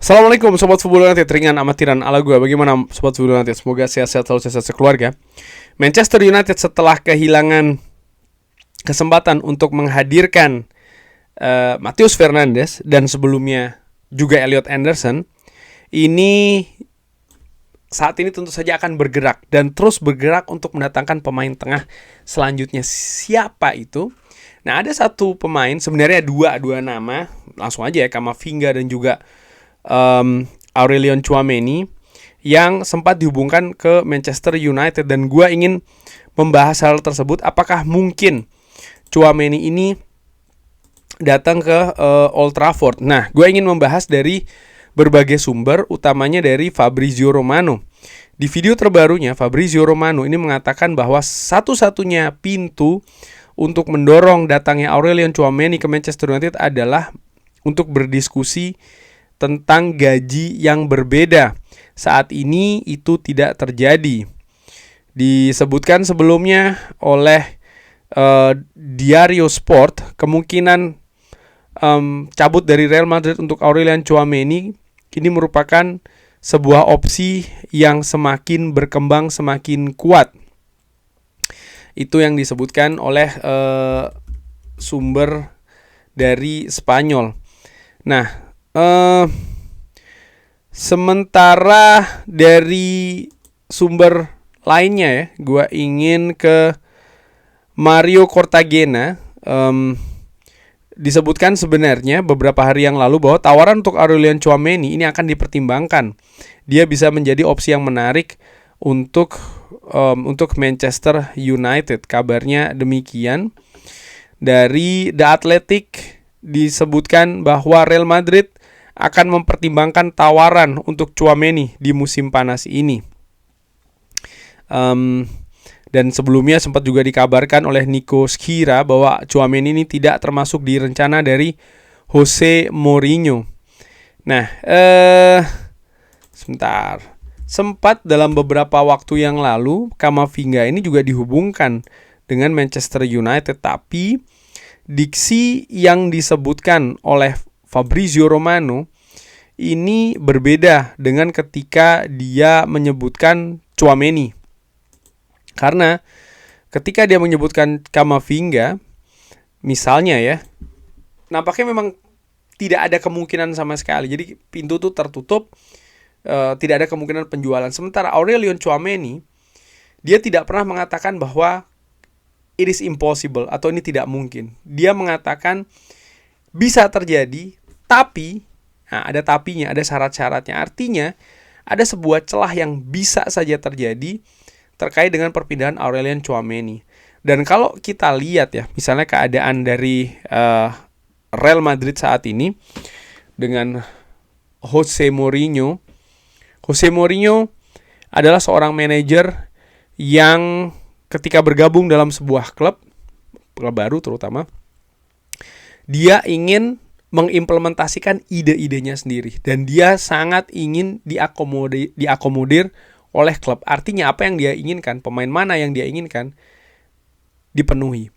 Assalamualaikum Sobat Football United, ringan amatiran ala gue. Bagaimana Sobat Football United? Semoga sehat-sehat selalu, sehat sekeluarga. Manchester United setelah kehilangan kesempatan untuk menghadirkan Matheus Fernandes dan sebelumnya juga Elliot Anderson, ini saat ini tentu saja akan bergerak dan terus bergerak untuk mendatangkan pemain tengah selanjutnya. Siapa itu? Nah, ada satu pemain, sebenarnya dua nama, langsung aja ya, Camavinga dan juga Aurelion Tchouameni, yang sempat dihubungkan ke Manchester United, dan gue ingin membahas hal tersebut. Apakah mungkin Tchouameni ini datang ke Old Trafford? Nah, gue ingin membahas dari berbagai sumber, utamanya dari Fabrizio Romano. Di video terbarunya, Fabrizio Romano ini mengatakan bahwa satu-satunya pintu untuk mendorong datangnya Aurelion Tchouameni ke Manchester United adalah untuk berdiskusi tentang gaji yang berbeda. Saat ini itu tidak terjadi. Disebutkan sebelumnya oleh Diario Sport, kemungkinan cabut dari Real Madrid untuk Aurelion Tchouameni ini merupakan sebuah opsi yang semakin berkembang, semakin kuat. Itu yang disebutkan oleh sumber dari Spanyol. Nah, sementara dari sumber lainnya ya, gue ingin ke Mario Cortagena. Disebutkan sebenarnya beberapa hari yang lalu bahwa tawaran untuk Aurelion Tchouameni ini akan dipertimbangkan. Dia bisa menjadi opsi yang menarik untuk Manchester United. Kabarnya demikian. Dari The Athletic disebutkan bahwa Real Madrid akan mempertimbangkan tawaran untuk Tchouameni di musim panas ini. Dan sebelumnya sempat juga dikabarkan oleh Nico Schira bahwa Tchouameni ini tidak termasuk di rencana dari Jose Mourinho. Nah, sebentar. Sempat dalam beberapa waktu yang lalu Camavinga ini juga dihubungkan dengan Manchester United, tapi diksi yang disebutkan oleh Fabrizio Romano ini berbeda dengan ketika dia menyebutkan Tchouameni. Karena ketika dia menyebutkan Camavinga, misalnya ya, nampaknya memang tidak ada kemungkinan sama sekali. Jadi pintu tuh tertutup, tidak ada kemungkinan penjualan. Sementara Aurelion Tchouameni, dia tidak pernah mengatakan bahwa it is impossible atau ini tidak mungkin. Dia mengatakan bisa terjadi, tapi ada tapinya, ada syarat-syaratnya. Artinya ada sebuah celah yang bisa saja terjadi terkait dengan perpindahan Aurelion Tchouameni. Dan kalau kita lihat ya, misalnya keadaan dari Real Madrid saat ini dengan Jose Mourinho. Jose Mourinho adalah seorang manajer yang ketika bergabung dalam sebuah klub baru terutama, dia ingin mengimplementasikan ide-idenya sendiri. Dan dia sangat ingin diakomodir oleh klub. Artinya apa yang dia inginkan, pemain mana yang dia inginkan, dipenuhi.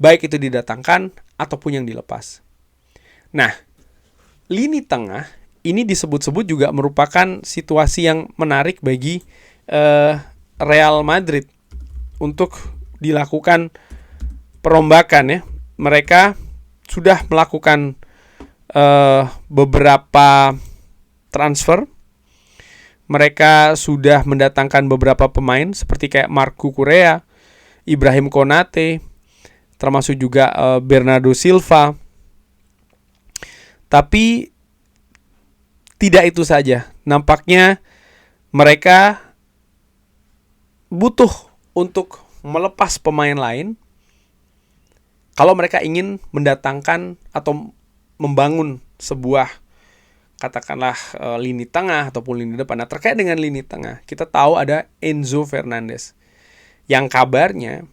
Baik itu didatangkan ataupun yang dilepas. Nah, lini tengah ini disebut-sebut juga merupakan situasi yang menarik bagi Real Madrid untuk dilakukan perombakan ya. Mereka sudah melakukan beberapa transfer. Mereka sudah mendatangkan beberapa pemain seperti kayak Marc Cucurella, Ibrahim Konate, termasuk juga Bernardo Silva. Tapi tidak itu saja. Nampaknya mereka butuh untuk melepas pemain lain kalau mereka ingin mendatangkan atau membangun sebuah katakanlah lini tengah ataupun lini depan. Nah, terkait dengan lini tengah, kita tahu ada Enzo Fernandez yang kabarnya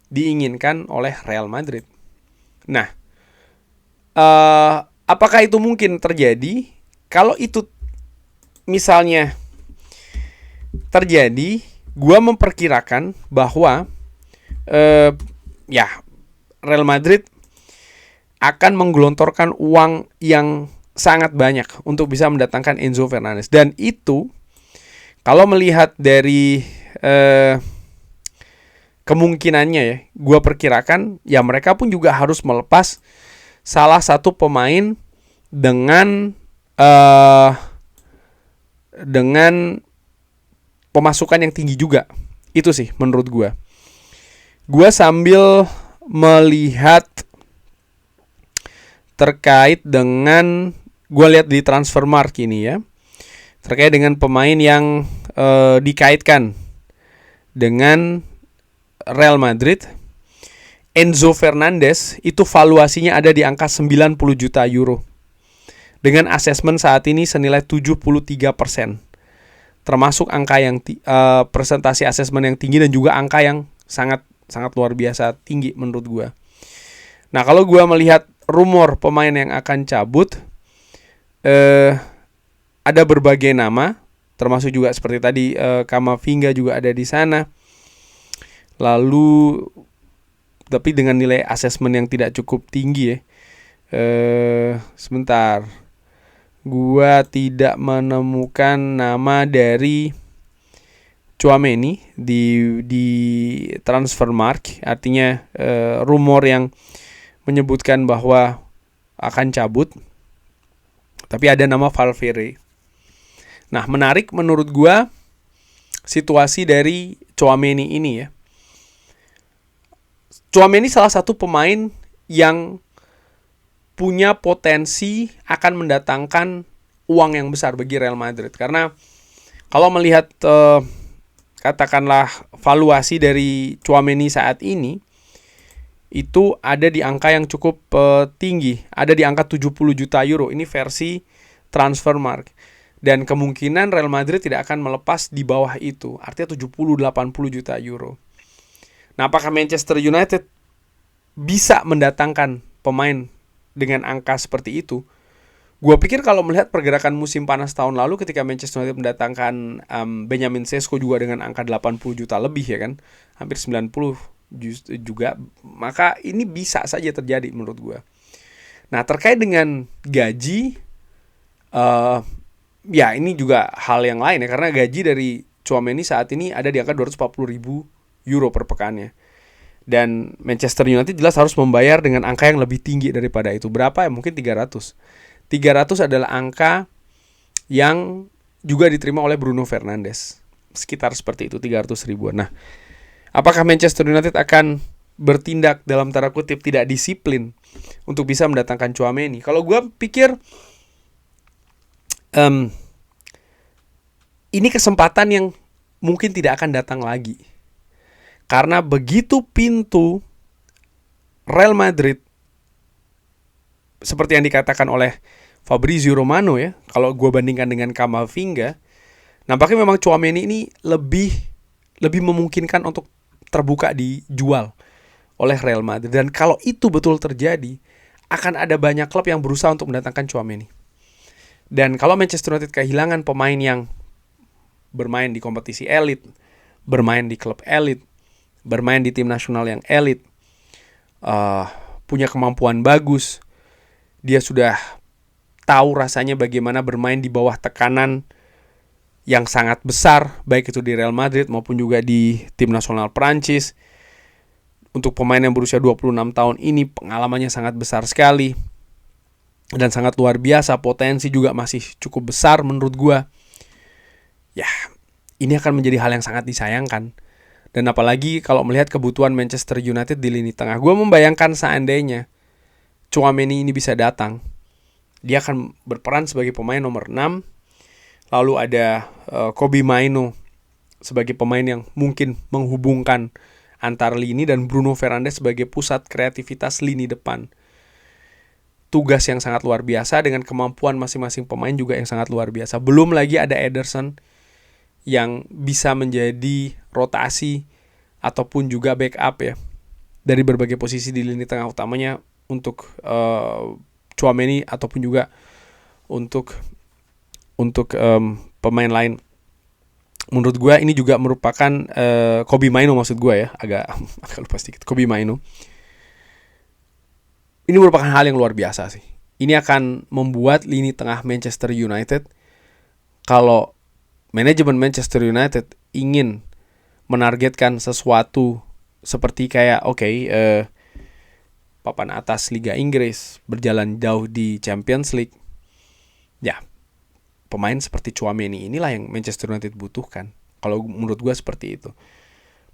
diinginkan oleh Real Madrid. Nah, apakah itu mungkin terjadi? Kalau itu misalnya terjadi, gua memperkirakan bahwa Real Madrid akan menggelontorkan uang yang sangat banyak untuk bisa mendatangkan Enzo Fernandez. Dan itu kalau melihat dari kemungkinannya ya, gue perkirakan ya mereka pun juga harus melepas salah satu pemain dengan pemasukan yang tinggi juga. Itu sih menurut gue. Gue sambil melihat terkait dengan, gue lihat di Transfermarkt ini ya, terkait dengan pemain yang dikaitkan dengan Real Madrid. Enzo Fernandez itu valuasinya ada di angka 90 juta euro dengan asesmen saat ini senilai 73%, termasuk angka yang presentasi asesmen yang tinggi dan juga angka yang sangat luar biasa tinggi menurut gue. Nah, kalau gue melihat rumor pemain yang akan cabut, ada berbagai nama, termasuk juga seperti tadi Camavinga juga ada di sana. Lalu tapi dengan nilai asesmen yang tidak cukup tinggi ya. Sebentar, gua tidak menemukan nama dari Tchouaméni di Transfermarkt. Artinya rumor yang menyebutkan bahwa akan cabut. Tapi ada nama Valverde. Nah, menarik menurut gua situasi dari Tchouaméni ini ya. Tchouaméni salah satu pemain yang punya potensi akan mendatangkan uang yang besar bagi Real Madrid. Karena kalau melihat katakanlah valuasi dari Tchouaméni saat ini, itu ada di angka yang cukup tinggi. Ada di angka 70 juta euro. Ini versi Transfermarkt. Dan kemungkinan Real Madrid tidak akan melepas di bawah itu. Artinya 70-80 juta euro. Nah, apakah Manchester United bisa mendatangkan pemain dengan angka seperti itu? Gue pikir kalau melihat pergerakan musim panas tahun lalu ketika Manchester United mendatangkan Benjamin Sesko juga dengan angka 80 juta lebih ya kan, hampir 90 juga, maka ini bisa saja terjadi menurut gue. Nah, terkait dengan gaji, ya ini juga hal yang lain ya, karena gaji dari Tchouaméni saat ini ada di angka 240.000 euro per pekannya. Dan Manchester United jelas harus membayar dengan angka yang lebih tinggi daripada itu. Berapa ya? Mungkin 300. 300 adalah angka yang juga diterima oleh Bruno Fernandes. Sekitar seperti itu, 300 ribuan. Nah, apakah Manchester United akan bertindak dalam tanda kutip tidak disiplin untuk bisa mendatangkan Tchouaméni? Kalau gue pikir ini kesempatan yang mungkin tidak akan datang lagi. Karena begitu pintu Real Madrid, seperti yang dikatakan oleh Fabrizio Romano ya, kalau gue bandingkan dengan Camavinga, nampaknya memang Tchouaméni ini lebih memungkinkan untuk terbuka dijual oleh Real Madrid. Dan kalau itu betul terjadi, akan ada banyak klub yang berusaha untuk mendatangkan Tchouaméni. Dan kalau Manchester United kehilangan pemain yang bermain di kompetisi elit, bermain di klub elit, bermain di tim nasional yang elit, punya kemampuan bagus, dia sudah tahu rasanya bagaimana bermain di bawah tekanan yang sangat besar, baik itu di Real Madrid maupun juga di tim nasional Prancis. Untuk pemain yang berusia 26 tahun ini pengalamannya sangat besar sekali dan sangat luar biasa, potensi juga masih cukup besar menurut gue. Ya, ini akan menjadi hal yang sangat disayangkan. Dan apalagi kalau melihat kebutuhan Manchester United di lini tengah. Gue membayangkan seandainya Tchouaméni ini bisa datang, dia akan berperan sebagai pemain nomor 6. Lalu ada Kobbie Mainoo sebagai pemain yang mungkin menghubungkan antar lini, dan Bruno Fernandes sebagai pusat kreativitas lini depan. Tugas yang sangat luar biasa dengan kemampuan masing-masing pemain juga yang sangat luar biasa. Belum lagi ada Ederson yang bisa menjadi rotasi ataupun juga backup ya dari berbagai posisi di lini tengah, utamanya untuk Tchouaméni ataupun juga untuk pemain lain. Menurut gue ini juga merupakan Kobbie Mainoo, maksud gue ya, agak lupa sedikit. Kobbie Mainoo ini merupakan hal yang luar biasa sih. Ini akan membuat lini tengah Manchester United, kalau manajemen Manchester United ingin menargetkan sesuatu seperti kayak papan atas Liga Inggris, berjalan jauh di Champions League, ya pemain seperti Tchouaméni inilah yang Manchester United butuhkan. Kalau menurut gue seperti itu.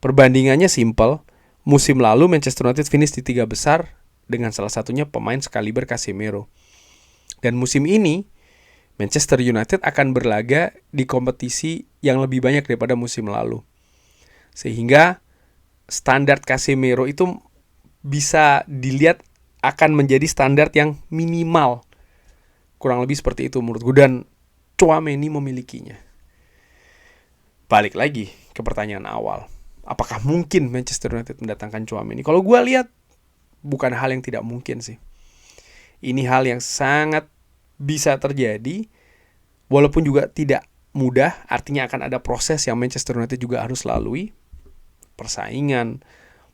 Perbandingannya simple. Musim lalu Manchester United finish di 3 besar dengan salah satunya pemain sekaliber Casemiro. Dan musim ini Manchester United akan berlaga di kompetisi yang lebih banyak daripada musim lalu. Sehingga standar Casemiro itu bisa dilihat akan menjadi standar yang minimal. Kurang lebih seperti itu menurut gue, dan Tchouaméni memilikinya. Balik lagi ke pertanyaan awal. Apakah mungkin Manchester United mendatangkan Tchouaméni? Kalau gue lihat bukan hal yang tidak mungkin sih. Ini hal yang sangat bisa terjadi, walaupun juga tidak mudah. Artinya akan ada proses yang Manchester United juga harus lalui. Persaingan,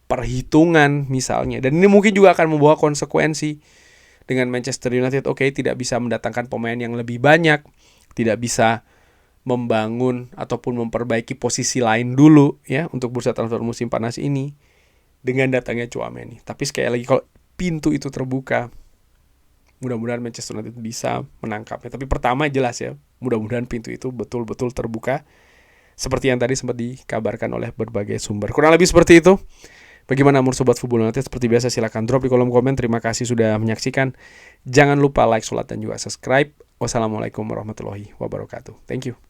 perhitungan misalnya. Dan ini mungkin juga akan membawa konsekuensi dengan Manchester United. Tidak bisa mendatangkan pemain yang lebih banyak, tidak bisa membangun ataupun memperbaiki posisi lain dulu ya untuk bursa transfer musim panas ini dengan datangnya Tchouaméni. Tapi sekali lagi, kalau pintu itu terbuka, mudah-mudahan Manchester United bisa menangkapnya. Tapi pertama jelas ya, mudah-mudahan pintu itu betul-betul terbuka seperti yang tadi sempat dikabarkan oleh berbagai sumber. Kurang lebih seperti itu. Bagaimana menurut Sobat Football United? Seperti biasa silakan drop di kolom komen. Terima kasih sudah menyaksikan. Jangan lupa like, sholat, dan juga subscribe. Wassalamualaikum warahmatullahi wabarakatuh. Thank you.